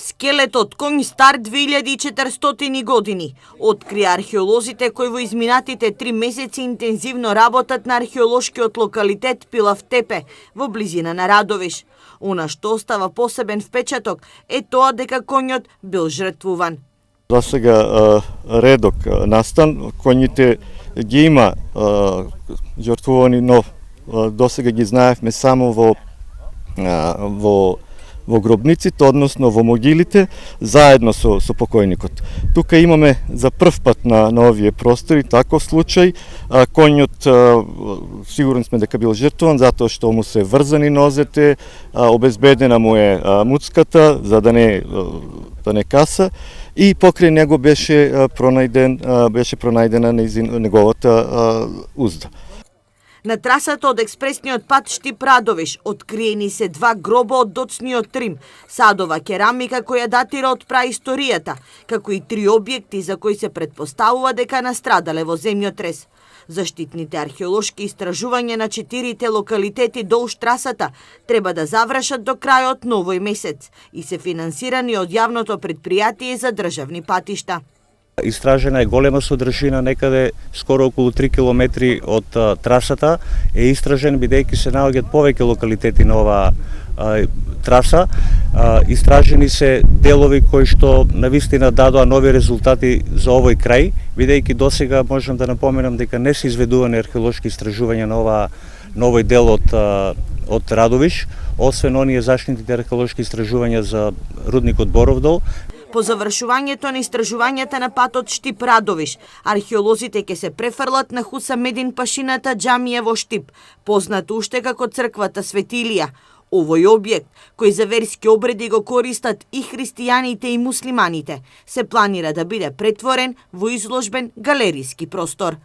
Скелет од коњ стар 2400 години, открија археолозите кои во изминатите 3 месеци интензивно работат на археолошкиот локалитет Пилав Тепе во близина на Радовиш. Она што остава посебен впечаток е тоа дека коњот бил жртвуван. За сега редок настан, коњите ги има жртвувани, но до сега ги знаевме само во гробниците, односно во могилите, заедно со покојникот. Тука имаме за прв пат на овие простори таков случај. Коњот сигурни сме дека бил жртвуван затоа што му се врзани нозете, обезбедена му е муцката за да не каса и покрај него беше пронајдена неговата узда. На трасата од експресниот пат Штип-Радовиш откриени се 2 гроба од доцниот Рим, садова керамика која датира од праисторијата, како и 3 објекти за кои се претпоставува дека настрадале во земјотрес. Заштитните археолошки истражувања на 4 локалитети долж трасата треба да завршат до крајот на овој месец и се финансирани од јавното претпријатие за државни патишта. Истражена е голема содржина, некаде скоро околу 3 километри од трасата е истражен, бидејќи се наоѓаат повеќе локалитети на оваа траса. Истражени се делови кои што навистина дадоа нови резултати за овој крај, бидејќи досега можам да напоменам дека не се изведувани археолошки истражувања на овој дел од Радовиш, освен оние заштитните археолошки истражувања за рудникот Боров дол. По завршувањето на истражувањата на патот Штип-Радовиш, археолозите ќе се префрлат на Хусамедин Пашината џамија во Штип, познато уште како црквата Свети Илија. Овој објект, кој за верски обреди го користат и христијаните и муслиманите, се планира да биде претворен во изложбен галеријски простор.